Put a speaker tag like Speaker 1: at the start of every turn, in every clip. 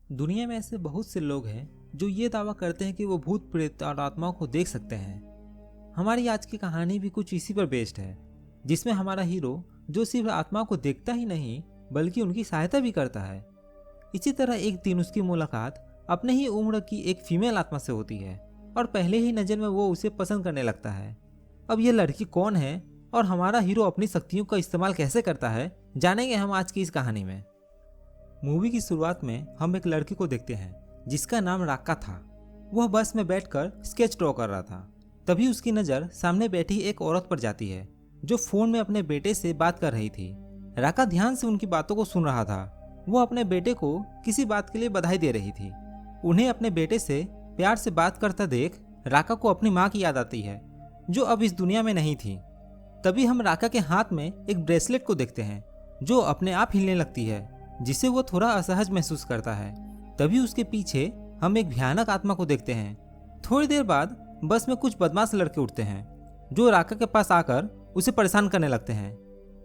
Speaker 1: दुनिया में ऐसे बहुत से लोग हैं जो ये दावा करते हैं कि वो भूत प्रेत और आत्माओं को देख सकते हैं। हमारी आज की कहानी भी कुछ इसी पर बेस्ड है, जिसमें हमारा हीरो जो सिर्फ आत्माओं को देखता ही नहीं बल्कि उनकी सहायता भी करता है। इसी तरह एक दिन उसकी मुलाकात अपने ही उम्र की एक फीमेल आत्मा से होती है और पहले ही नज़र में वो उसे पसंद करने लगता है। अब ये लड़की कौन है और हमारा हीरो अपनी शक्तियों का इस्तेमाल कैसे करता है, जानेंगे हम आज की इस कहानी में। मूवी की शुरुआत में हम एक लड़की को देखते हैं जिसका नाम राका था। वह बस में बैठकर स्केच ड्रॉ कर रहा था। तभी उसकी नज़र सामने बैठी एक औरत पर जाती है जो फोन में अपने बेटे से बात कर रही थी। राका ध्यान से उनकी बातों को सुन रहा था। वो अपने बेटे को किसी बात के लिए बधाई दे रही थी। उन्हें अपने बेटे से प्यार से बात करता देख राका को अपनी माँ की याद आती है जो अब इस दुनिया में नहीं थी। तभी हम राका के हाथ में एक ब्रेसलेट को देखते हैं जो अपने आप हिलने लगती है, जिससे वो थोड़ा असहज महसूस करता है। तभी उसके पीछे हम एक भयानक आत्मा को देखते हैं। थोड़ी देर बाद बस में कुछ बदमाश लड़के उठते हैं जो राका के पास आकर उसे परेशान करने लगते हैं।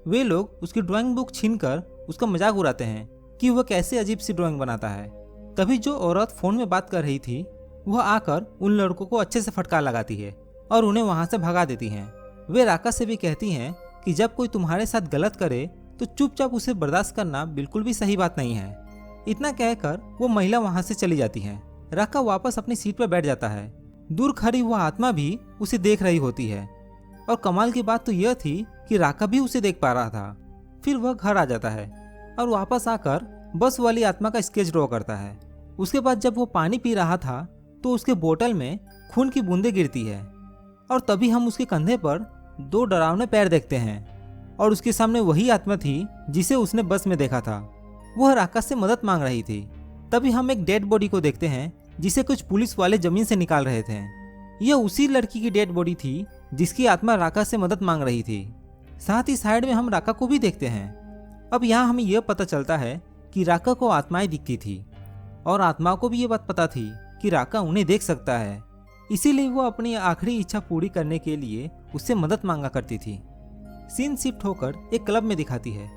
Speaker 1: वे लोग उसकी ड्राइंग बुक छीनकर उसका मजाक उड़ाते हैं कि वह कैसे अजीब सी ड्राइंग बनाता है। तभी जो औरत फोन में बात कर रही थी वह आकर उन लड़कों को अच्छे से फटकार लगाती है और उन्हें वहां से भगा देती हैं। वे राका से भी कहती हैं कि जब कोई तुम्हारे साथ गलत करे तो चुपचाप उसे बर्दाश्त करना बिल्कुल भी सही बात नहीं है। इतना कहकर वो महिला वहां से चली जाती है। राका वापस अपनी सीट पर बैठ जाता है। दूर खड़ी वह आत्मा भी उसे देख रही होती है और कमाल की बात तो यह थी कि राका भी उसे देख पा रहा था। फिर वह घर आ जाता है और वापस आकर बस वाली आत्मा का स्केच ड्रॉ करता है। उसके बाद जब वो पानी पी रहा था तो उसके बोतल में खून की बूंदें गिरती है और तभी हम उसके कंधे पर दो डरावने पैर देखते हैं और उसके सामने वही आत्मा थी जिसे उसने बस में देखा था। वह राका से मदद मांग रही थी। तभी हम एक डेड बॉडी को देखते हैं जिसे कुछ पुलिस वाले जमीन से निकाल रहे थे। यह उसी लड़की की डेड बॉडी थी जिसकी आत्मा राका से मदद मांग रही थी। साथ ही साइड में हम राका को भी देखते हैं। अब यहाँ हमें यह पता चलता है कि राका को आत्माएं दिखती थी और आत्माओं को भी ये बात पता थी कि राका उन्हें देख सकता है। इसीलिए वो अपनी आखिरी इच्छा पूरी करने के लिए उससे मदद मांगा करती थी। सीन शिफ्ट होकर एक क्लब में दिखाती है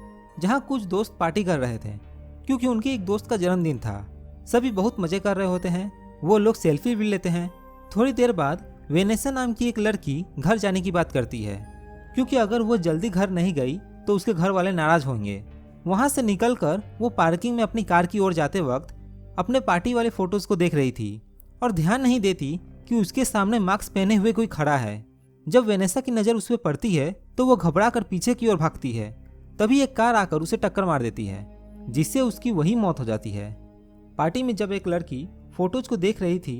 Speaker 1: जहाँ कुछ दोस्त पार्टी कर रहे थे क्योंकि उनके एक दोस्त का जन्मदिन था। सभी बहुत मजे कर रहे होते हैं। वो लोग सेल्फी भी लेते हैं। थोड़ी देर बाद वेनेसा नाम की एक लड़की घर जाने की बात करती है क्योंकि अगर वो जल्दी घर नहीं गई तो उसके घर वाले नाराज होंगे। वहाँ से निकलकर वो पार्किंग में अपनी कार की ओर जाते वक्त अपने पार्टी वाले फोटोज को देख रही थी और ध्यान नहीं देती कि उसके सामने मास्क पहने हुए कोई खड़ा है। जब वेनेसा की नज़र उस पर पड़ती है तो वो घबरा कर पीछे की ओर भागती है। तभी एक कार आकर उसे टक्कर मार देती है जिससे उसकी वही मौत हो जाती है। पार्टी में जब एक लड़की फोटोज को देख रही थी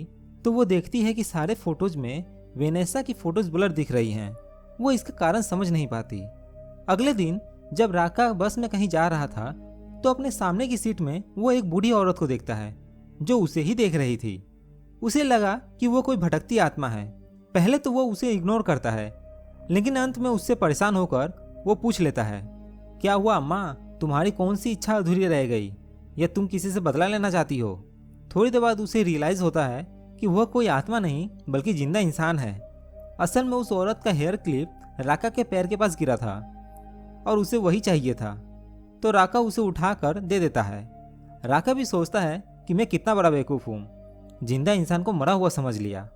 Speaker 1: तो वो देखती है कि सारे फोटोज में वेनेसा की फोटोज ब्लर दिख रही हैं। वो इसका कारण समझ नहीं पाती। अगले दिन जब राका बस में कहीं जा रहा था तो अपने सामने की सीट में वो एक बूढ़ी औरत को देखता है जो उसे ही देख रही थी। उसे लगा कि वो कोई भटकती आत्मा है। पहले तो वो उसे इग्नोर करता है लेकिन अंत में उससे परेशान होकर वो पूछ लेता है, क्या हुआ अम्मा, तुम्हारी कौन सी इच्छा अधूरी रह गई या तुम किसी से बदला लेना चाहती हो? थोड़ी देर बाद उसे रियलाइज होता है कि वह कोई आत्मा नहीं बल्कि जिंदा इंसान है। असल में उस औरत का हेयर क्लिप राका के पैर के पास गिरा था और उसे वही चाहिए था, तो राका उसे उठाकर दे देता है। राका भी सोचता है कि मैं कितना बड़ा बेवकूफ़ हूँ, जिंदा इंसान को मरा हुआ समझ लिया।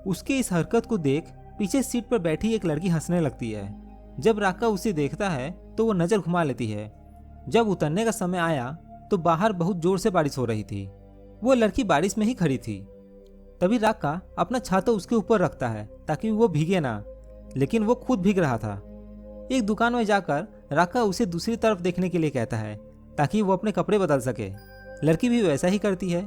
Speaker 1: उसके इस हरकत को देख पीछे सीट पर बैठी एक लड़की हंसने लगती है। जब राका उसे देखता है तो वो नज़र घुमा लेती है। जब उतरने का समय आया तो बाहर बहुत जोर से बारिश हो रही थी। वो लड़की बारिश में ही खड़ी थी। तभी राका अपना छाता उसके ऊपर रखता है ताकि वो भीगे ना, लेकिन वो खुद भीग रहा था। एक दुकान में जाकर राका उसे दूसरी तरफ देखने के लिए कहता है ताकि वो अपने कपड़े बदल सके। लड़की भी वैसा ही करती है।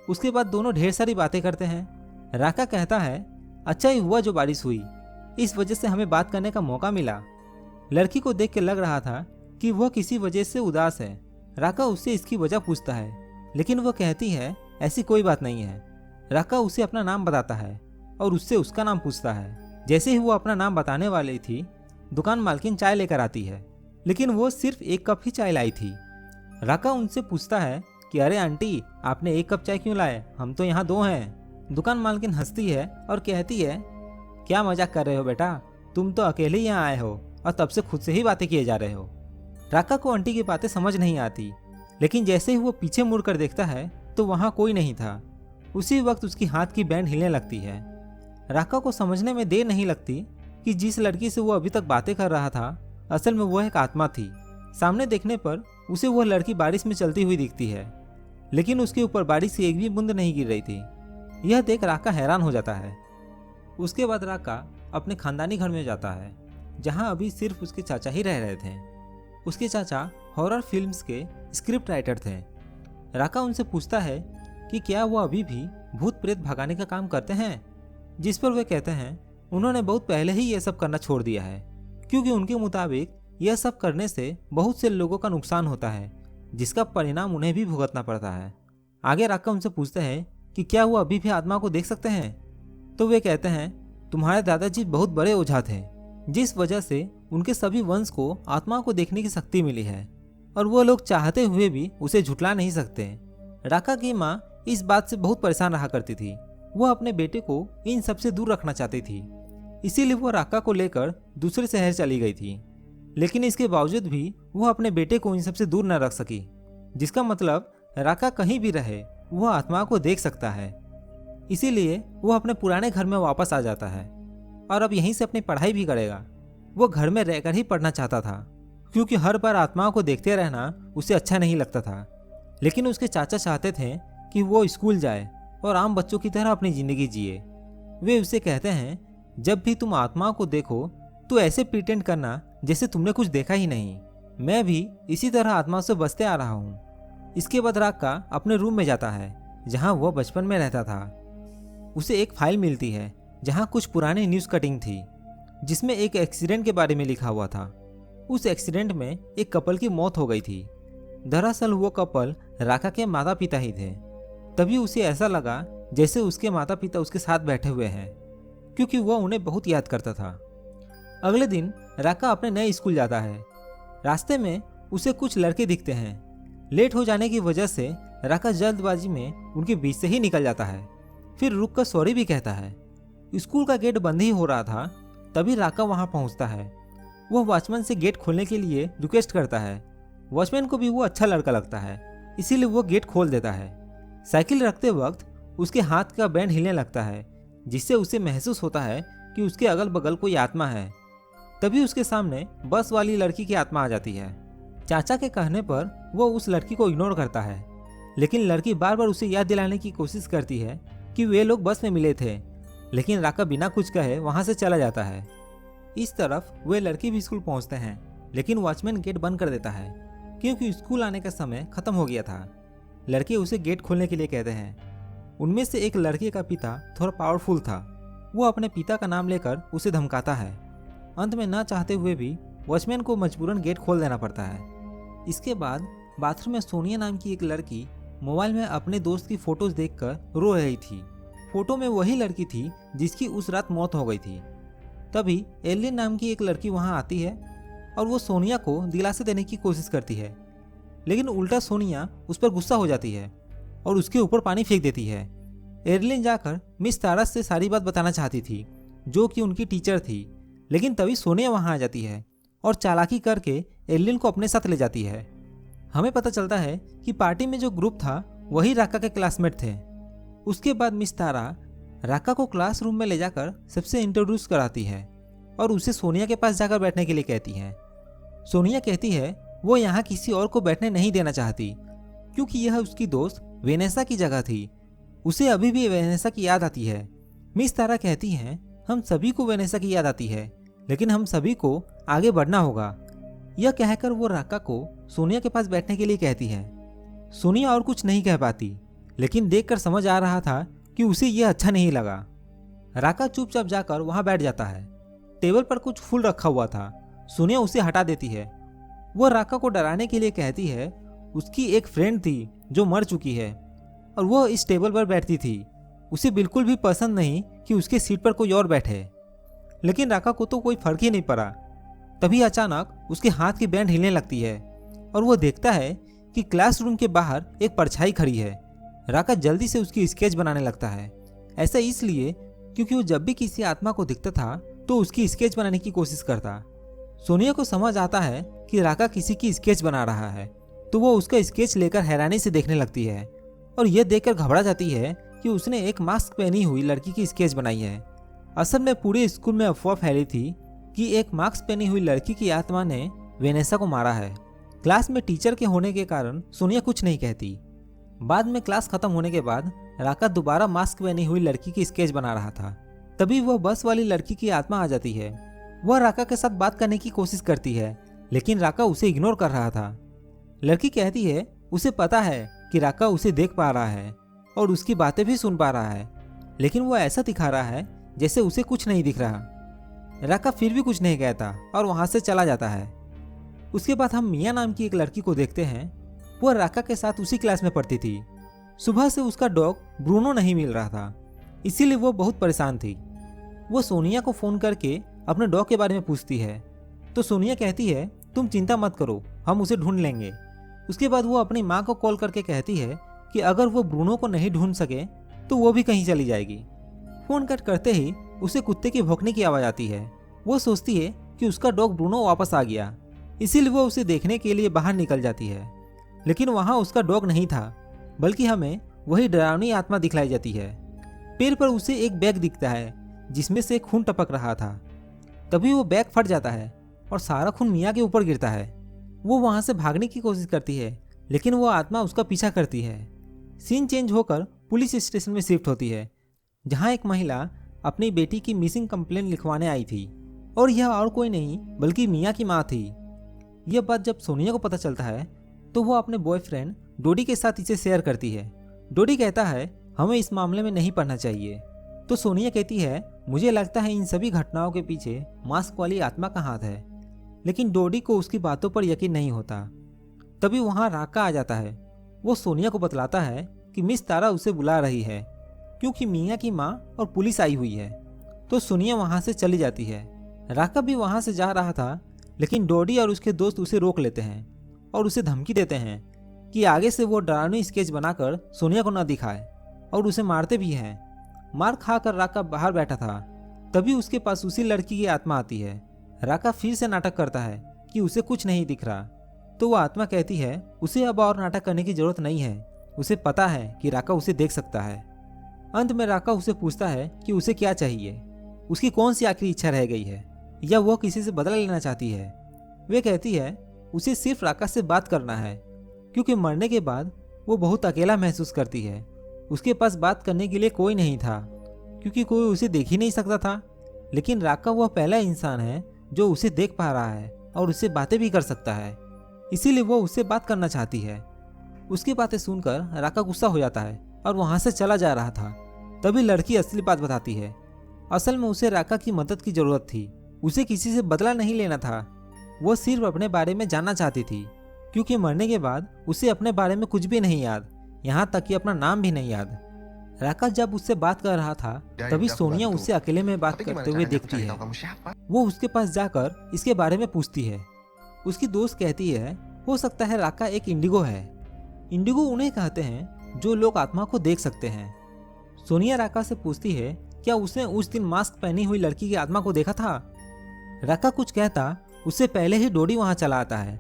Speaker 1: उसके बाद दोनों ढेर सारी बातें करते हैं। राका कहता है, अच्छा ही हुआ जो बारिश हुई, इस वजह से हमें बात करने का मौका मिला। लड़की को देख के लग रहा था कि वह किसी वजह से उदास है। राका उससे इसकी वजह पूछता है लेकिन वह कहती है ऐसी कोई बात नहीं है। राका उसे अपना नाम बताता है और उससे उसका नाम पूछता है। जैसे ही वो अपना नाम बताने वाली थी दुकान मालकिन चाय लेकर आती है, लेकिन वो सिर्फ एक कप ही चाय लाई थी। राका उनसे पूछता है कि अरे आंटी, आपने एक कप चाय क्यों लाए, हम तो यहाँ दो हैं। दुकान मालकिन हंसती है और कहती है, क्या मजाक कर रहे हो बेटा, तुम तो अकेले यहाँ आए हो और तब से खुद से ही बातें किए जा रहे हो। राका को आंटी की बातें समझ नहीं आती, लेकिन जैसे ही वो पीछे मुड़कर देखता है तो वहाँ कोई नहीं था। उसी वक्त उसकी हाथ की बैंड हिलने लगती है। राका को समझने में देर नहीं लगती कि जिस लड़की से वो अभी तक बातें कर रहा था असल में वो एक आत्मा थी। सामने देखने पर उसे वह लड़की बारिश में चलती हुई दिखती है, लेकिन उसके ऊपर बारिश की एक भी बूंद नहीं गिर रही थी। यह देख राका हैरान हो जाता है। उसके बाद राका अपने खानदानी घर में जाता है, जहां अभी सिर्फ उसके चाचा ही रह रहे थे। उसके चाचा हॉरर फिल्म्स के स्क्रिप्ट राइटर थे। राका उनसे पूछता है कि क्या वो अभी भी भूत प्रेत भगाने का काम करते हैं, जिस पर वे कहते हैं उन्होंने बहुत पहले ही यह सब करना छोड़ दिया है, क्योंकि उनके मुताबिक यह सब करने से बहुत से लोगों का नुकसान होता है, जिसका परिणाम उन्हें भी भुगतना पड़ता है। आगे राका उनसे पूछते हैं कि क्या वो अभी भी आत्मा को देख सकते हैं, तो वे कहते हैं तुम्हारे दादाजी बहुत बड़े ओझा थे, जिस वजह से उनके सभी वंश को आत्मा को देखने की शक्ति मिली है और वो लोग चाहते हुए भी उसे झुठला नहीं सकते। राका की माँ इस बात से बहुत परेशान रहा करती थी। वो अपने बेटे को इन सब से दूर रखना चाहती थी, इसीलिए वो राका को लेकर दूसरे शहर चली गई थी। लेकिन इसके बावजूद भी वो अपने बेटे को इन सब से दूर न रख सकी, जिसका मतलब राका कहीं भी रहे वो आत्मा को देख सकता है। इसीलिए वो अपने पुराने घर में वापस आ जाता है और अब यहीं से अपनी पढ़ाई भी करेगा। वो घर में रहकर ही पढ़ना चाहता था, क्योंकि हर बार आत्माओं को देखते रहना उसे अच्छा नहीं लगता था। लेकिन उसके चाचा चाहते थे कि वो स्कूल जाए और आम बच्चों की तरह अपनी ज़िंदगी जिए। वे उसे कहते हैं जब भी तुम आत्माओं को देखो तो ऐसे प्रिटेंड करना जैसे तुमने कुछ देखा ही नहीं। मैं भी इसी तरह आत्माओं से बचते आ रहा हूँ। इसके बाद राका अपने रूम में जाता है जहाँ वह बचपन में रहता था। उसे एक फाइल मिलती है जहाँ कुछ पुरानी न्यूज़ कटिंग थी, जिसमें एक एक्सीडेंट के बारे में लिखा हुआ था। उस एक्सीडेंट में एक कपल की मौत हो गई थी। दरअसल वो कपल राका के माता पिता ही थे। तभी उसे ऐसा लगा जैसे उसके माता पिता उसके साथ बैठे हुए हैं, क्योंकि वह उन्हें बहुत याद करता था। अगले दिन राका अपने नए स्कूल जाता है। रास्ते में उसे कुछ लड़के दिखते हैं। लेट हो जाने की वजह से राका जल्दबाजी में उनके बीच से ही निकल जाता है, फिर रुक कर सॉरी भी कहता है। स्कूल का गेट बंद ही हो रहा था, तभी राका वहां पहुंचता है। वह वॉचमैन से गेट खोलने के लिए रिक्वेस्ट करता है। वॉचमैन को भी वो अच्छा लड़का लगता है, इसीलिए वो गेट खोल देता है। साइकिल रखते वक्त उसके हाथ का बैंड हिलने लगता है, जिससे उसे महसूस होता है कि उसके अगल बगल कोई आत्मा है। तभी उसके सामने बस वाली लड़की की आत्मा आ जाती है। चाचा के कहने पर वो उस लड़की को इग्नोर करता है, लेकिन लड़की बार बार उसे याद दिलाने की कोशिश करती है कि वे लोग बस में मिले थे, लेकिन राका बिना कुछ कहे वहां से चला जाता है। इस तरफ वे लड़की भी स्कूल पहुंचते हैं, लेकिन वॉचमैन गेट बंद कर देता है, क्योंकि स्कूल आने का समय खत्म हो गया था। लड़के उसे गेट खोलने के लिए कहते हैं। उनमें से एक लड़के का पिता थोड़ा पावरफुल था। वो अपने पिता का नाम लेकर उसे धमकाता है। अंत में ना चाहते हुए भी वॉचमैन को मजबूरन गेट खोल देना पड़ता है। इसके बाद बाथरूम में सोनिया नाम की एक लड़की मोबाइल में अपने दोस्त की फोटोज देखकर रो रही थी। फोटो में वही लड़की थी जिसकी उस रात मौत हो गई थी। तभी एलिन नाम की एक लड़की वहां आती है और वो सोनिया को दिलासा देने की कोशिश करती है, लेकिन उल्टा सोनिया उस पर गुस्सा हो जाती है और उसके ऊपर पानी फेंक देती है। एलिन जाकर मिस तारस से सारी बात बताना चाहती थी, जो कि उनकी टीचर थी, लेकिन तभी सोनिया वहां आ जाती है और चालाकी करके एलिन को अपने साथ ले जाती है। हमें पता चलता है कि पार्टी में जो ग्रुप था वही राका के क्लासमेट थे। उसके बाद मिस तारा राका को क्लासरूम में ले जाकर सबसे इंट्रोड्यूस कराती है और उसे सोनिया के पास जाकर बैठने के लिए कहती है। सोनिया कहती है वो यहाँ किसी और को बैठने नहीं देना चाहती, क्योंकि यह उसकी दोस्त वेनेसा की जगह थी। उसे अभी भी वेनेसा की याद आती है। मिस तारा कहती हैं हम सभी को वेनेसा की याद आती है, लेकिन हम सभी को आगे बढ़ना होगा। यह कहकर वो राका को सोनिया के पास बैठने के लिए कहती है। सोनिया और कुछ नहीं कह पाती, लेकिन देखकर समझ आ रहा था कि उसे यह अच्छा नहीं लगा। राका चुपचाप जाकर वहां बैठ जाता है। टेबल पर कुछ फूल रखा हुआ था। सोनिया उसे हटा देती है। वह राका को डराने के लिए कहती है उसकी एक फ्रेंड थी जो मर चुकी है और वह इस टेबल पर बैठती थी। उसे बिल्कुल भी पसंद नहीं कि उसके सीट पर कोई और बैठे, लेकिन राका को तो कोई फर्क ही नहीं पड़ा। तभी अचानक उसके हाथ की बैंड हिलने लगती है और वह देखता है कि क्लासरूम के बाहर एक परछाई खड़ी है। राका जल्दी से उसकी स्केच बनाने लगता है। ऐसा इसलिए क्योंकि वो जब भी किसी आत्मा को दिखता था तो उसकी स्केच बनाने की कोशिश करता। सोनिया को समझ आता है कि राका किसी की स्केच बना रहा है, तो वो उसका स्केच लेकर हैरानी से देखने लगती है और यह देखकर घबरा जाती है कि उसने एक मास्क पहनी हुई लड़की की स्केच बनाई है। असल में पूरे स्कूल में अफवाह फैली थी कि एक मास्क पहनी हुई लड़की की आत्मा ने वेनेसा को मारा है। क्लास में टीचर के होने के कारण सोनिया कुछ नहीं कहती। बाद में क्लास खत्म होने के बाद राका दोबारा मास्क पहनी हुई लड़की की स्केच बना रहा था। तभी वह बस वाली लड़की की आत्मा आ जाती है। वह राका के साथ बात करने की कोशिश करती है, लेकिन राका उसे इग्नोर कर रहा था। लड़की कहती है उसे पता है कि राका उसे देख पा रहा है और उसकी बातें भी सुन पा रहा है, लेकिन वह ऐसा दिखा रहा है जैसे उसे कुछ नहीं दिख रहा। राका फिर भी कुछ नहीं कहता और वहां से चला जाता है। उसके बाद हम मिया नाम की एक लड़की को देखते हैं। वह राका के साथ उसी क्लास में पढ़ती थी। सुबह से उसका डॉग ब्रूनो नहीं मिल रहा था, इसीलिए वो बहुत परेशान थी। वो सोनिया को फ़ोन करके अपने डॉग के बारे में पूछती है, तो सोनिया कहती है तुम चिंता मत करो, हम उसे ढूंढ लेंगे। उसके बाद वो अपनी माँ को कॉल करके कहती है कि अगर वो ब्रूनो को नहीं ढूंढ सके तो वो भी कहीं चली जाएगी। फ़ोन कट करते ही उसे कुत्ते की भौंकने की आवाज़ आती है। वो सोचती है कि उसका डॉग ब्रूनो वापस आ गया, इसीलिए वो उसे देखने के लिए बाहर निकल जाती है। लेकिन वहाँ उसका डॉग नहीं था, बल्कि हमें वही डरावनी आत्मा दिखलाई जाती है। पेड़ पर उसे एक बैग दिखता है जिसमें से खून टपक रहा था। तभी वो बैग फट जाता है और सारा खून मिया के ऊपर गिरता है। वो वहाँ से भागने की कोशिश करती है, लेकिन वो आत्मा उसका पीछा करती है। सीन चेंज होकर पुलिस स्टेशन में शिफ्ट होती है, जहाँ एक महिला अपनी बेटी की मिसिंग कंप्लेंट लिखवाने आई थी, और यह और कोई नहीं बल्कि मिया की माँ थी। यह बात जब सोनिया को पता चलता है तो वो अपने बॉयफ्रेंड डोडी के साथ इसे शेयर करती है। डोडी कहता है हमें इस मामले में नहीं पढ़ना चाहिए। तो सोनिया कहती है मुझे लगता है इन सभी घटनाओं के पीछे मास्क वाली आत्मा का हाथ है। लेकिन डोडी को उसकी बातों पर यकीन नहीं होता। तभी वहाँ राका आ जाता है। वो सोनिया को बतलाता है कि मिस तारा उसे बुला रही है, क्योंकि मिया की माँ और पुलिस आई हुई है। तो सोनिया वहाँ से चली जाती है। राका भी वहाँ से जा रहा था, लेकिन डोडी और उसके दोस्त उसे रोक लेते हैं और उसे धमकी देते हैं कि आगे से वो डरावनी स्केच बनाकर सोनिया को न दिखाए, और उसे मारते भी हैं। मार खाकर राका बाहर बैठा था। तभी उसके पास उसी लड़की की आत्मा आती है। राका फिर से नाटक करता है कि उसे कुछ नहीं दिख रहा। तो वो आत्मा कहती है उसे अब और नाटक करने की जरूरत नहीं है, उसे पता है कि राका उसे देख सकता है। अंत में राका उसे पूछता है कि उसे क्या चाहिए, उसकी कौन सी आखिरी इच्छा रह गई है, या वो किसी से बदला लेना चाहती है। वे कहती है उसे सिर्फ राका से बात करना है, क्योंकि मरने के बाद वो बहुत अकेला महसूस करती है। उसके पास बात करने के लिए कोई नहीं था, क्योंकि कोई उसे देख ही नहीं सकता था। लेकिन राका वह पहला इंसान है जो उसे देख पा रहा है और उससे बातें भी कर सकता है, इसीलिए वो उससे बात करना चाहती है। उसकी बातें सुनकर राका गुस्सा हो जाता है और वहाँ से चला जा रहा था। तभी लड़की असली बात बताती है। असल में उसे राका की मदद की जरूरत थी। उसे किसी से बदला नहीं लेना था, वो सिर्फ अपने बारे में जानना चाहती थी, क्योंकि मरने के बाद उसे अपने बारे में कुछ भी नहीं याद, यहाँ तक कि अपना नाम भी नहीं याद। राका जब उससे बात कर रहा था तभी सोनिया उससे अकेले में बात करते हुए देखती है। वो उसके पास जाकर इसके बारे में पूछती है। उसकी दोस्त कहती है हो सकता है राका एक इंडिगो है। इंडिगो उन्हें कहते हैं जो लोग आत्मा को देख सकते हैं। सोनिया राका से पूछती है क्या उसने उस दिन मास्क पहनी हुई लड़की की आत्मा को देखा था। राका कुछ कहता उससे पहले ही डोडी वहां चला आता है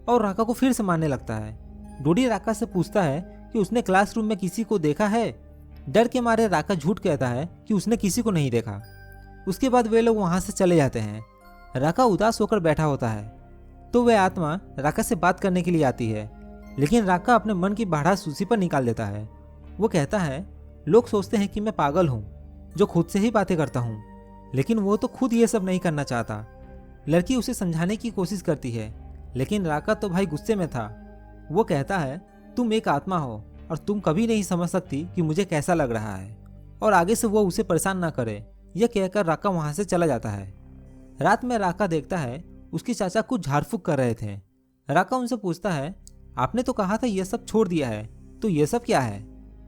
Speaker 1: और राका को फिर से मारने लगता है। डोडी राका से पूछता है कि उसने क्लासरूम में किसी को देखा है। डर के मारे राका झूठ कहता है कि उसने किसी को नहीं देखा। उसके बाद वे लोग वहां से चले जाते हैं। राका उदास होकर बैठा होता है, तो वह आत्मा राका से बात करने के लिए आती है, लेकिन राका अपने मन की भड़ास उसी पर निकाल देता है। वो कहता है लोग सोचते हैं कि मैं पागल हूँ जो खुद से ही बातें करता हूँ, लेकिन वो तो खुद ये सब नहीं करना चाहता। लड़की उसे समझाने की कोशिश करती है, लेकिन राका तो भाई गुस्से में था। वो कहता है तुम एक आत्मा हो और तुम कभी नहीं समझ सकती कि मुझे कैसा लग रहा है, और आगे से वो उसे परेशान ना करे। यह कहकर राका वहां से चला जाता है। रात में राका देखता है उसके चाचा कुछ झाड़ फूक कर रहे थे। राका उनसे पूछता है आपने तो कहा था यह सब छोड़ दिया है, तो यह सब क्या है।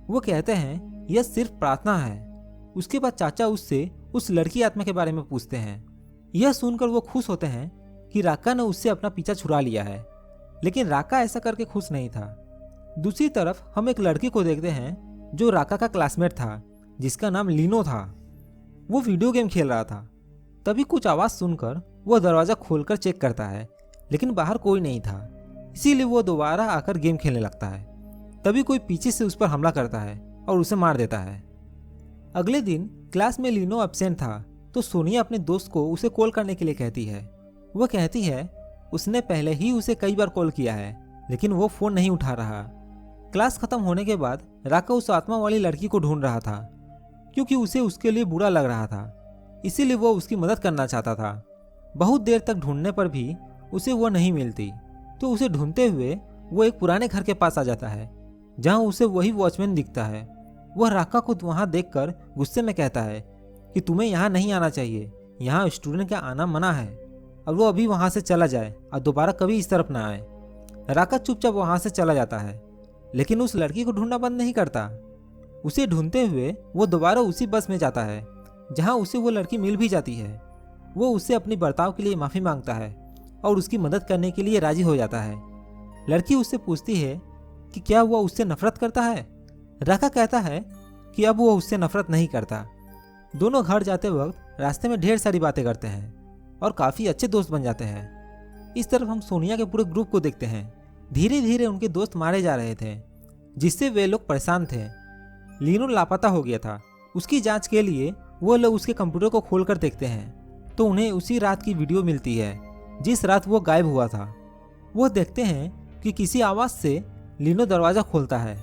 Speaker 1: वो कहते हैं यह सिर्फ प्रार्थना है। उसके बाद चाचा उससे उस लड़की आत्मा के बारे में पूछते हैं। यह सुनकर वो खुश होते हैं कि राका ने उससे अपना पीछा छुड़ा लिया है, लेकिन राका ऐसा करके खुश नहीं था। दूसरी तरफ हम एक लड़की को देखते हैं जो राका का क्लासमेट था, जिसका नाम लीनो था। वो वीडियो गेम खेल रहा था। तभी कुछ आवाज़ सुनकर वो दरवाज़ा खोलकर चेक करता है, लेकिन बाहर कोई नहीं था, इसीलिए वो दोबारा आकर गेम खेलने लगता है। तभी कोई पीछे से उस पर हमला करता है और उसे मार देता है। अगले दिन क्लास में लीनो एब्सेंट था तो सोनिया अपने दोस्त को उसे कॉल करने के लिए कहती है। वह कहती है उसने पहले ही उसे कई बार कॉल किया है लेकिन वो फोन नहीं उठा रहा। क्लास खत्म होने के बाद राका उस आत्मा वाली लड़की को ढूंढ रहा था क्योंकि उसे उसके लिए बुरा लग रहा था, इसीलिए वो उसकी मदद करना चाहता था। बहुत देर तक ढूंढने पर भी उसे वो नहीं मिलती तो उसे ढूंढते हुए वो एक पुराने घर के पास आ जाता है जहां उसे वही वॉचमैन दिखता है। वह राका को वहां देखकर गुस्से में कहता है कि तुम्हें यहाँ नहीं आना चाहिए, यहाँ स्टूडेंट का आना मना है, और वो अभी वहां से चला जाए और दोबारा कभी इस तरफ ना आए। राका चुपचाप वहां से चला जाता है लेकिन उस लड़की को ढूंढना बंद नहीं करता। उसे ढूंढते हुए वो दोबारा उसी बस में जाता है जहां उसे वो लड़की मिल भी जाती है। वो उससे अपनी बर्ताव के लिए माफ़ी मांगता है और उसकी मदद करने के लिए राजी हो जाता है। लड़की उससे पूछती है कि क्या वह उससे नफरत करता है। राका कहता है कि अब वो उससे नफरत नहीं करता। दोनों घर जाते वक्त रास्ते में ढेर सारी बातें करते हैं और काफ़ी अच्छे दोस्त बन जाते हैं। इस तरफ हम सोनिया के पूरे ग्रुप को देखते हैं। धीरे धीरे उनके दोस्त मारे जा रहे थे जिससे वे लोग परेशान थे। लीनो लापता हो गया था। उसकी जांच के लिए वो लोग उसके कंप्यूटर को खोलकर देखते हैं तो उन्हें उसी रात की वीडियो मिलती है जिस रात वो गायब हुआ था। वो देखते हैं कि किसी आवाज़ से लीनो दरवाज़ा खोलता है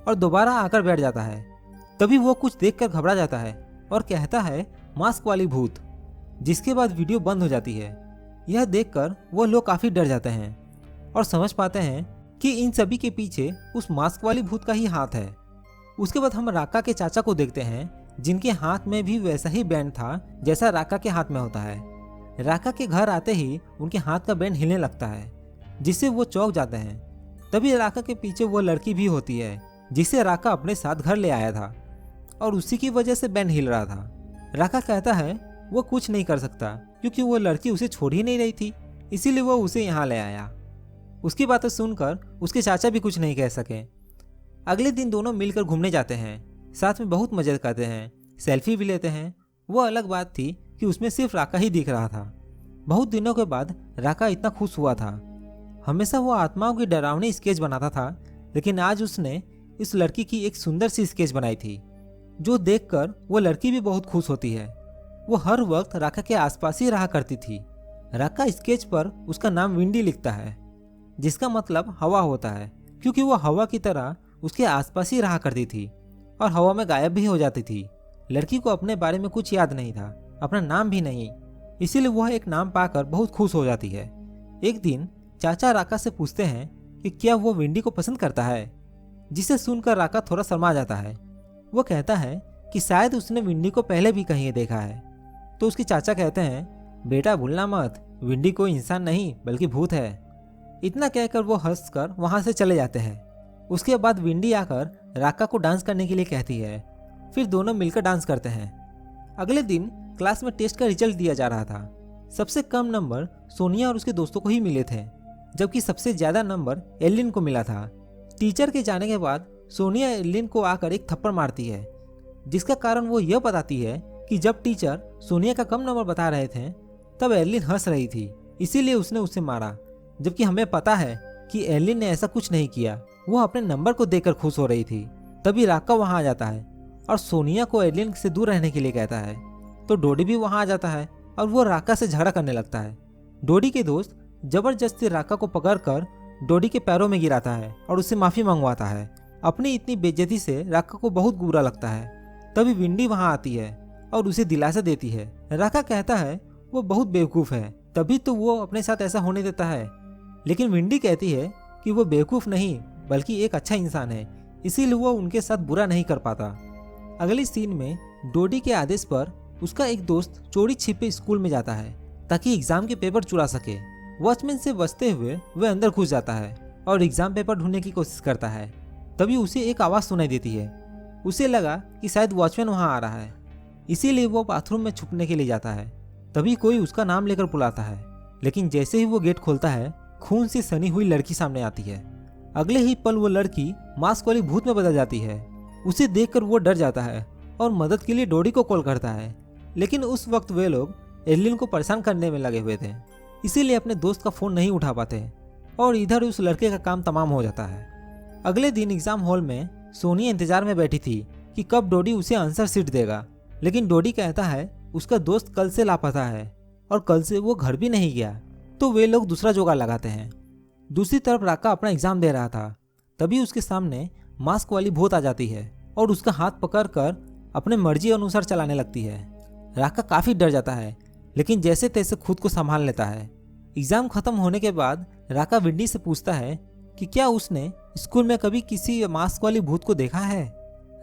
Speaker 1: और दोबारा आकर बैठ जाता है। तभी वो कुछ देखकर घबरा जाता है और कहता है मास्क वाली भूत, जिसके बाद वीडियो बंद हो जाती है। यह देखकर वो लोग काफ़ी डर जाते हैं और समझ पाते हैं कि इन सभी के पीछे उस मास्क वाली भूत का ही हाथ है। उसके बाद हम राका के चाचा को देखते हैं जिनके हाथ में भी वैसा ही बैंड था जैसा राका के हाथ में होता है। राका के घर आते ही उनके हाथ का बैंड हिलने लगता है जिससे वो चौंक जाते हैं। तभी राका के पीछे वो लड़की भी होती है जिसे राका अपने साथ घर ले आया था और उसी की वजह से बैंड हिल रहा था। राका कहता है वो कुछ नहीं कर सकता क्योंकि वो लड़की उसे छोड़ ही नहीं रही थी, इसीलिए वो उसे यहाँ ले आया। उसकी बातें सुनकर उसके चाचा भी कुछ नहीं कह सके। अगले दिन दोनों मिलकर घूमने जाते हैं, साथ में बहुत मजे करते हैं, सेल्फी भी लेते हैं। वो अलग बात थी कि उसमें सिर्फ राका ही दिख रहा था। बहुत दिनों के बाद राका इतना खुश हुआ था। हमेशा वो आत्माओं की डरावनी स्केच बनाता था लेकिन आज उसने इस लड़की की एक सुंदर सी स्केच बनाई थी जो देखकर वो लड़की भी बहुत खुश होती है। वो हर वक्त राका के आसपास ही रहा करती थी। राका स्केच पर उसका नाम विंडी लिखता है जिसका मतलब हवा होता है क्योंकि वो हवा की तरह उसके आसपास ही रहा करती थी और हवा में गायब भी हो जाती थी। लड़की को अपने बारे में कुछ याद नहीं था, अपना नाम भी नहीं, इसीलिए वह एक नाम पाकर बहुत खुश हो जाती है। एक दिन चाचा राका से पूछते हैं कि क्या वो विंडी को पसंद करता है, जिसे सुनकर राका थोड़ा शर्मा जाता है। वो कहता है कि शायद उसने विंडी को पहले भी कहीं देखा है। तो उसके चाचा कहते हैं बेटा भूलना मत, विंडी कोई इंसान नहीं बल्कि भूत है। इतना कहकर वो हंसकर वहां से चले जाते हैं। उसके बाद विंडी आकर राका को डांस करने के लिए कहती है। फिर दोनों मिलकर डांस करते हैं। अगले दिन क्लास में टेस्ट का रिजल्ट दिया जा रहा था। सबसे कम नंबर सोनिया और उसके दोस्तों को ही मिले थे जबकि सबसे ज्यादा नंबर एलिन को मिला था। टीचर के जाने के बाद सोनिया एलिन को आकर एक थप्पड़ मारती है जिसका कारण वो यह बताती है कि जब टीचर सोनिया का कम नंबर बता रहे थे तब एलिन हंस रही थी, इसीलिए उसने उसे मारा। जबकि हमें पता है कि एलिन ने ऐसा कुछ नहीं किया, वो अपने नंबर को देखकर खुश हो रही थी। तभी राका वहां आ जाता है और सोनिया को एलिन से दूर रहने के लिए कहता है। तो डोडी भी वहां आ जाता है और वो राका से झगड़ा करने लगता है। डोडी के दोस्त जबरदस्ती राका को पकड़कर डोडी के पैरों में गिराता है और उससे माफी मंगवाता है। अपनी इतनी बेइज्जती से राका को बहुत बुरा लगता है। तभी विंडी वहां आती है और उसे दिलासा देती है। राका कहता है वो बहुत बेवकूफ़ है, तभी तो वो अपने साथ ऐसा होने देता है। लेकिन विंडी कहती है कि वो बेवकूफ़ नहीं बल्कि एक अच्छा इंसान है, इसीलिए वो उनके साथ बुरा नहीं कर पाता। अगली सीन में डोडी के आदेश पर उसका एक दोस्त चोरी छिपे स्कूल में जाता है ताकि एग्जाम के पेपर चुरा सके। वॉचमैन से बचते हुए वह अंदर घुस जाता है और एग्जाम पेपर ढूंढने की कोशिश करता है। तभी उसे एक आवाज़ सुनाई देती है। उसे लगा कि शायद वॉचमैन वहां आ रहा है, इसीलिए वो बाथरूम में छुपने के लिए जाता है। तभी कोई उसका नाम लेकर बुलाता है, लेकिन जैसे ही वो गेट खोलता है खून से सनी हुई लड़की सामने आती है। अगले ही पल वो लड़की मास्क वाली भूत में बदल जाती है। उसे देखकर वो डर जाता है और मदद के लिए डोडी को कॉल करता है। लेकिन उस वक्त वे लोग एलिन को परेशान करने में लगे हुए थे, इसीलिए अपने दोस्त का फ़ोन नहीं उठा पाते और इधर उस लड़के का काम तमाम हो जाता है। अगले दिन एग्जाम हॉल में सोनिया इंतजार में बैठी थी कि कब डोडी उसे आंसर शीट देगा, लेकिन डोडी कहता है उसका दोस्त कल से लापता है और कल से वो घर भी नहीं गया। तो वे लोग दूसरा जुगाड़ लगाते हैं। दूसरी तरफ राका अपना एग्जाम दे रहा था, तभी उसके सामने मास्क वाली भूत आ जाती है और उसका हाथ पकड़कर अपने मर्जी अनुसार चलाने लगती है। राका काफी डर जाता है, लेकिन जैसे तैसे खुद को संभाल लेता है। एग्जाम खत्म होने के बाद राका विंडी से पूछता है कि क्या उसने स्कूल में कभी किसी मास्क वाली भूत को देखा है।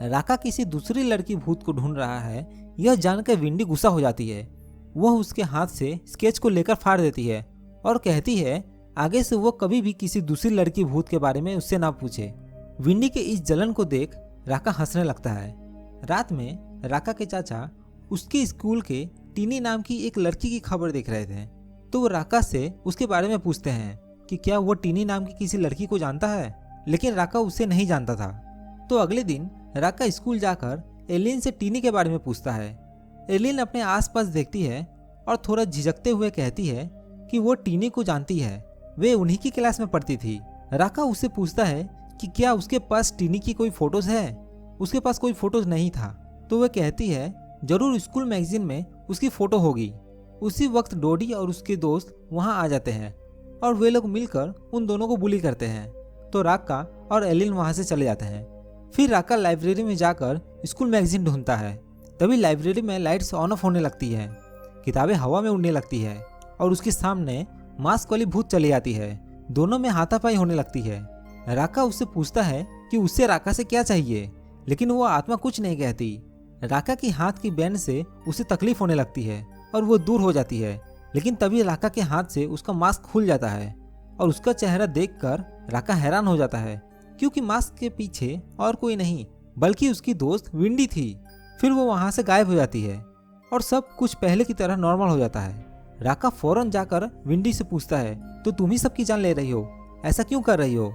Speaker 1: राका किसी दूसरी लड़की भूत को ढूंढ रहा है, यह जानकर विंडी गुस्सा हो जाती है। वह उसके हाथ से स्केच को लेकर फाड़ देती है और कहती है आगे से वो कभी भी किसी दूसरी लड़की भूत के बारे में उससे ना पूछे। विंडी के इस जलन को देख राका हंसने लगता है। रात में राका के चाचा उसके स्कूल के टीनी नाम की एक लड़की की खबर देख रहे थे, तो वो राका से उसके बारे में पूछते हैं कि क्या वो टीनी नाम की किसी लड़की को जानता है, लेकिन राका उसे नहीं जानता था। तो अगले दिन राका स्कूल जाकर एलिन से टीनी के बारे में पूछता है। एलिन अपने आसपास देखती है और थोड़ा झिझकते हुए कहती है कि वो टीनी को जानती है, वे उन्हीं की क्लास में पढ़ती थी। राका उससे पूछता है कि क्या उसके पास टीनी की कोई फोटोज है। उसके पास कोई फोटोज नहीं था, तो वह कहती है जरूर स्कूल मैगजीन में उसकी फोटो होगी। उसी वक्त डोडी और उसके दोस्त वहां आ जाते हैं और वे लोग मिलकर उन दोनों को बुली करते हैं। तो राका और एलिन वहां से चले जाते हैं। फिर राका लाइब्रेरी में जाकर स्कूल मैगजीन ढूंढता है। तभी लाइब्रेरी में लाइट्स ऑन ऑफ होने लगती है, किताबें हवा में उड़ने लगती है और उसके सामने मास्क वाली भूत चली आती है। दोनों में हाथापाई होने लगती है। राका उससे पूछता है कि उससे राका से क्या चाहिए, लेकिन वो आत्मा कुछ नहीं कहती। राका की हाथ की बैंड से उसे तकलीफ होने लगती है और वो दूर हो जाती है, लेकिन तभी राका के हाथ से उसका मास्क खुल जाता है और उसका चेहरा देखकर राका हैरान हो जाता है, क्योंकि मास्क के पीछे और कोई नहीं बल्कि उसकी दोस्त विंडी थी। फिर वो वहां से गायब हो जाती है और सब कुछ पहले की तरह नॉर्मल हो जाता है। राका फौरन जाकर विंडी से पूछता है तो तुम ही सबकी जान ले रही हो, ऐसा क्यों कर रही हो।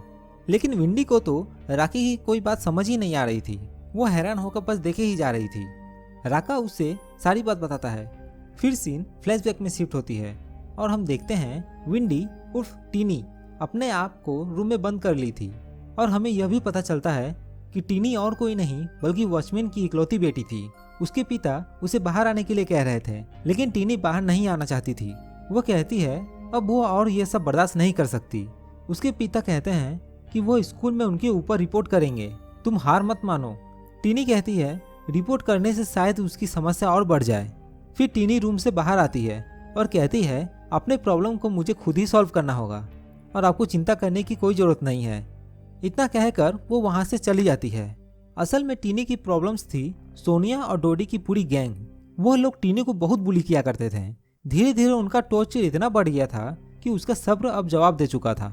Speaker 1: लेकिन विंडी को तो राका की कोई बात समझ ही नहीं आ रही थी, वो हैरान होकर बस देखे ही जा रही थी। राका उससे सारी बात बताता है। फिर सीन फ्लैशबैक में शिफ्ट होती है और हम देखते हैं विंडी उर्फ टीनी अपने आप को रूम में बंद कर ली थी और हमें यह भी पता चलता है कि टीनी और कोई नहीं बल्कि वॉचमैन की इकलौती बेटी थी। उसके पिता उसे बाहर आने के लिए कह रहे थे, लेकिन टीनी बाहर नहीं आना चाहती थी। वो कहती है अब वो और ये सब बर्दाश्त नहीं कर सकती। उसके पिता कहते हैं कि वो स्कूल में उनके ऊपर रिपोर्ट करेंगे, तुम हार मत मानो। टीनी कहती है रिपोर्ट करने से शायद उसकी समस्या और बढ़ जाए। फिर टीनी रूम से बाहर आती है और कहती है अपने प्रॉब्लम को मुझे खुद ही सॉल्व करना होगा और आपको चिंता करने की कोई जरूरत नहीं है। इतना कहकर वो वहां से चली जाती है। असल में टीनी की प्रॉब्लम्स थी सोनिया और डोडी की पूरी गैंग। वो लोग टीनी को बहुत बुली किया करते थे। धीरे धीरे उनका टॉर्चर इतना बढ़ गया था कि उसका सब्र अब जवाब दे चुका था।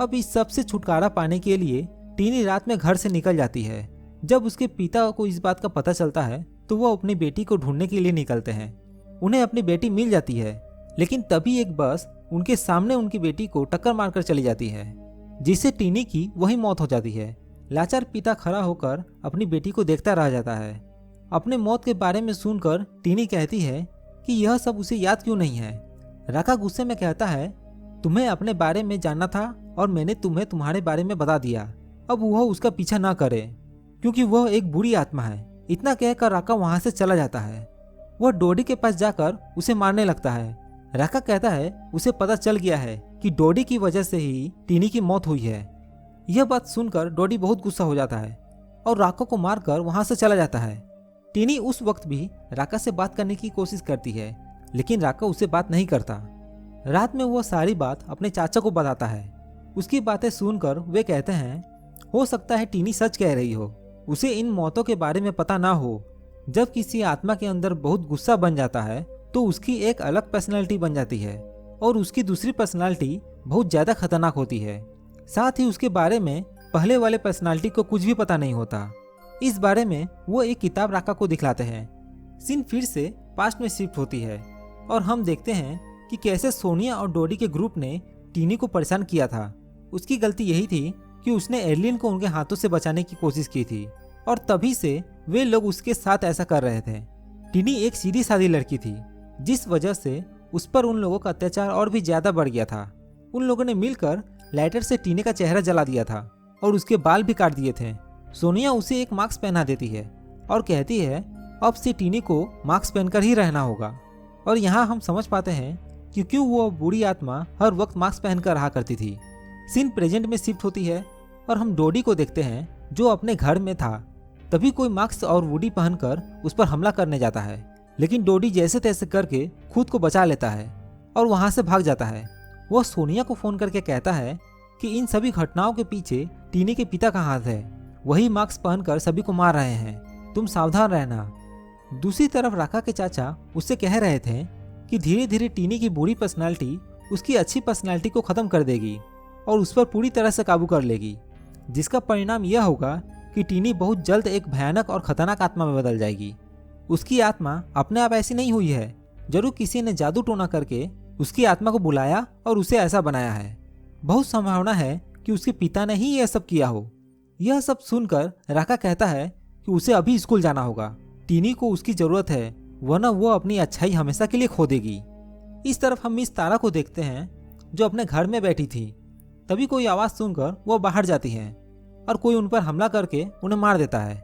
Speaker 1: अब इस सब से छुटकारा पाने के लिए टीनी रात में घर से निकल जाती है। जब उसके पिता को इस बात का पता चलता है तो वो अपनी बेटी को ढूंढने के लिए निकलते हैं। उन्हें अपनी बेटी मिल जाती है, लेकिन तभी एक बस उनके सामने उनकी बेटी को टक्कर मारकर चली जाती है, जिससे टीनी की वही मौत हो जाती है। लाचार पिता खड़ा होकर अपनी बेटी को देखता रह जाता है। अपने मौत के बारे में सुनकर टीनी कहती है कि यह सब उसे याद क्यों नहीं है। राका गुस्से में कहता है तुम्हें अपने बारे में जानना था और मैंने तुम्हें तुम्हारे बारे में बता दिया। अब वह उसका पीछा ना करे क्योंकि वह एक बुरी आत्मा है। इतना कहकर राका वहां से चला जाता है। वह डोडी के पास जाकर उसे मारने लगता है। राका कहता है उसे पता चल गया है कि डोडी की वजह से ही टीनी की मौत हुई है। यह बात सुनकर डोडी बहुत गुस्सा हो जाता है और राका को मारकर वहां से चला जाता है। टीनी उस वक्त भी राका से बात करने की कोशिश करती है, लेकिन राका उससे बात नहीं करता। रात में वह सारी बात अपने चाचा को बताता है। उसकी बातें सुनकर वे कहते हैं हो सकता है टीनी सच कह रही हो, उसे इन मौतों के बारे में पता ना हो। जब किसी आत्मा के अंदर बहुत गुस्सा बन जाता है तो उसकी एक अलग पर्सनालिटी बन जाती है और उसकी दूसरी पर्सनालिटी बहुत ज्यादा खतरनाक होती है। साथ ही उसके बारे में पहले वाले पर्सनालिटी को कुछ भी पता नहीं होता। इस बारे में वो एक किताब राका को दिखलाते हैं। सीन फिर से पास्ट में शिफ्ट होती है और हम देखते हैं कि कैसे सोनिया और डोडी के ग्रुप ने टीनी को परेशान किया था। उसकी गलती यही थी कि उसने एलियन को उनके हाथों से बचाने की कोशिश की थी और तभी से वे लोग उसके साथ ऐसा कर रहे थे। टीनी एक सीधी सादी लड़की थी, जिस वजह से उस पर उन लोगों का अत्याचार और भी ज्यादा बढ़ गया था। उन लोगों ने मिलकर लाइटर से टीनी का चेहरा जला दिया था और उसके बाल भी काट दिए थे। सोनिया उसे एक मास्क पहना देती है और कहती है अब से टीनी को मास्क पहनकर ही रहना होगा। और यहाँ हम समझ पाते हैं कि क्यों वो बूढ़ी आत्मा हर वक्त मास्क पहनकर रहा करती थी। सीन प्रेजेंट में शिफ्ट होती है और हम डोडी को देखते हैं जो अपने घर में था। तभी कोई मास्क और वुडी पहनकर उस पर हमला करने जाता है, लेकिन डोडी जैसे तैसे करके खुद को बचा लेता है और वहां से भाग जाता है। वह सोनिया को फोन करके कहता है कि इन सभी घटनाओं के पीछे टीनी के पिता का हाथ है, वही मास्क पहनकर सभी को मार रहे हैं, तुम सावधान रहना। दूसरी तरफ राका के चाचा उससे कह रहे थे कि धीरे धीरे टीनी की बुरी पर्सनालिटी उसकी अच्छी पर्सनालिटी को खत्म कर देगी और उस पर पूरी तरह से काबू कर लेगी, जिसका परिणाम यह होगा कि टीनी बहुत जल्द एक भयानक और खतरनाक आत्मा में बदल जाएगी। उसकी आत्मा अपने आप ऐसी नहीं हुई है, जरूर किसी ने जादू टोना करके उसकी आत्मा को बुलाया और उसे ऐसा बनाया है। बहुत संभावना है कि उसके पिता ने ही यह सब किया हो। यह सब सुनकर राका कहता है कि उसे अभी स्कूल जाना होगा, टीनी को उसकी जरूरत है, वरना वो अपनी अच्छाई हमेशा के लिए खो देगी। इस तरफ हम मिस तारा को देखते हैं जो अपने घर में बैठी थी। तभी कोई आवाज सुनकर वो बाहर जाती है और कोई उन पर हमला करके उन्हें मार देता है।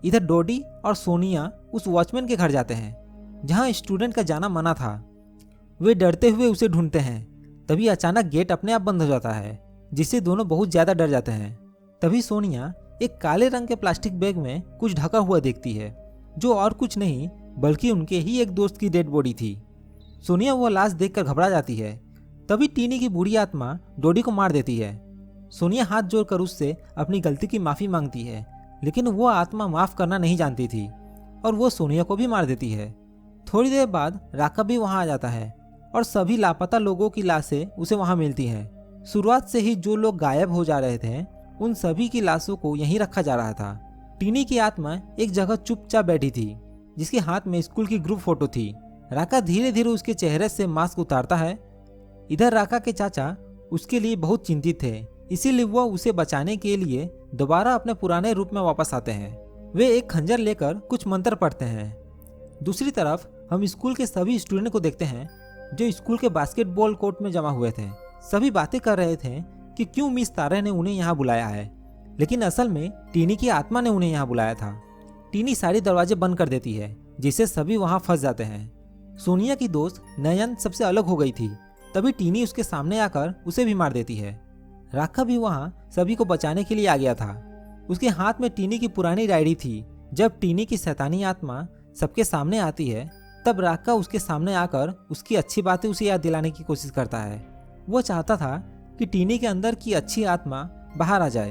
Speaker 1: इधर डोडी और सोनिया उस वॉचमैन के घर जाते हैं जहां स्टूडेंट का जाना मना था। वे डरते हुए उसे ढूंढते हैं। तभी अचानक गेट अपने आप बंद हो जाता है, जिससे दोनों बहुत ज्यादा डर जाते हैं। तभी सोनिया एक काले रंग के प्लास्टिक बैग में कुछ ढका हुआ देखती है, जो और कुछ नहीं बल्कि उनके ही एक दोस्त की डेड बॉडी थी। सोनिया वह लाश देखकर घबरा जाती है। तभी टीनी की बुरी आत्मा डोडी को मार देती है। सोनिया हाथ जोड़कर उससे अपनी गलती की माफी मांगती है, लेकिन वो आत्मा माफ करना नहीं जानती थी और वो सोनिया को भी मार देती है। थोड़ी देर बाद राका भी वहां आ जाता है और सभी लापता लोगों की लाशें उसे वहां मिलती हैं। शुरुआत से ही जो लोग गायब हो जा रहे थे उन सभी की लाशों को यहीं रखा जा रहा था। टीनी की आत्मा एक जगह चुपचाप बैठी थी, जिसके हाथ में स्कूल की ग्रुप फोटो थी। राका धीरे धीरे उसके चेहरे से मास्क उतारता है। इधर राका के चाचा उसके लिए बहुत चिंतित थे, इसीलिए वह उसे बचाने के लिए दोबारा अपने पुराने रूप में वापस आते हैं। वे एक खंजर लेकर कुछ मंत्र पढ़ते हैं। दूसरी तरफ हम स्कूल के सभी स्टूडेंट को देखते हैं जो स्कूल के बास्केटबॉल कोर्ट में जमा हुए थे। सभी बातें कर रहे थे कि क्यों मिस तारा ने उन्हें यहाँ बुलाया है, लेकिन असल में टीनी की आत्मा ने उन्हें यहाँ बुलाया था। टीनी सारे दरवाजे बंद कर देती है, जिससे सभी वहाँ फंस जाते हैं। सोनिया की दोस्त नयन सबसे अलग हो गई थी। तभी टीनी उसके सामने आकर उसे भी मार देती है। राका भी वहाँ सभी को बचाने के लिए आ गया था। उसके हाथ में टीनी की पुरानी डायरी थी। जब टीनी की शैतानी आत्मा सबके सामने आती है, तब राका उसके सामने आकर उसकी अच्छी बातें उसे याद दिलाने की कोशिश करता है। वो चाहता था कि टीनी के अंदर की अच्छी आत्मा बाहर आ जाए।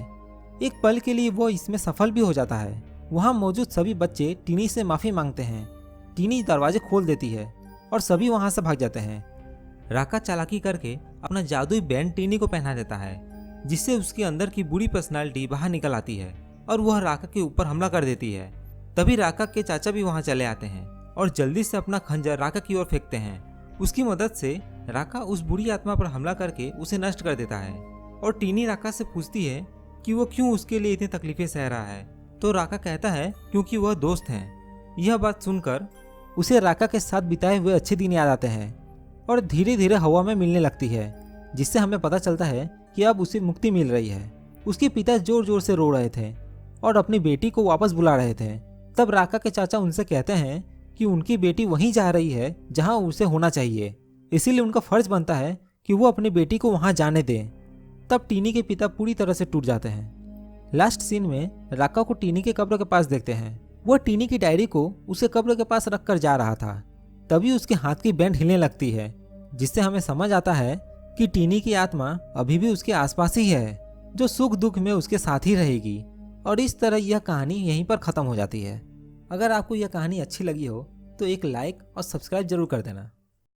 Speaker 1: एक पल के लिए वो इसमें सफल भी हो जाता है। वहाँ मौजूद सभी बच्चे टीनी से माफी मांगते हैं। टीनी दरवाजे खोल देती है और सभी वहाँ से भाग जाते हैं। राका चालाकी करके अपना जादुई बैंड टीनी को पहना देता है, जिससे उसके अंदर की बुरी पर्सनालिटी बाहर निकल आती है और वह राका के ऊपर हमला कर देती है। तभी राका के चाचा भी वहां चले आते हैं और जल्दी से अपना खंजर राका की ओर फेंकते हैं। उसकी मदद से राका उस बुरी आत्मा पर हमला करके उसे नष्ट कर देता है और टीनी राका से पूछती है कि वो क्यों उसके लिए इतनी तकलीफें सह रहा है। तो राका कहता है क्योंकि वह दोस्त हैं। यह बात सुनकर उसे राका के साथ बिताए हुए अच्छे दिन याद आते हैं और धीरे धीरे हवा में मिलने लगती है, जिससे हमें पता चलता है कि अब उसे मुक्ति मिल रही है। उसके पिता जोर जोर से रो रहे थे और अपनी बेटी को वापस बुला रहे थे। तब राका के चाचा उनसे कहते हैं कि उनकी बेटी वहीं जा रही है जहां उसे होना चाहिए, इसीलिए उनका फर्ज बनता है कि वो अपनी बेटी को वहां जाने दें। तब टीनी के पिता पूरी तरह से टूट जाते हैं। लास्ट सीन में राका को टीनी के कब्र के पास देखते हैं। वह टीनी की डायरी को उसे कब्र के पास रख कर जा रहा था। तभी उसके हाथ की बैंड हिलने लगती है, जिससे हमें समझ आता है कि टीनी की आत्मा अभी भी उसके आसपास ही है, जो सुख दुख में उसके साथ ही रहेगी। और इस तरह यह कहानी यहीं पर खत्म हो जाती है। अगर आपको यह कहानी अच्छी लगी हो तो एक लाइक और सब्सक्राइब जरूर कर देना।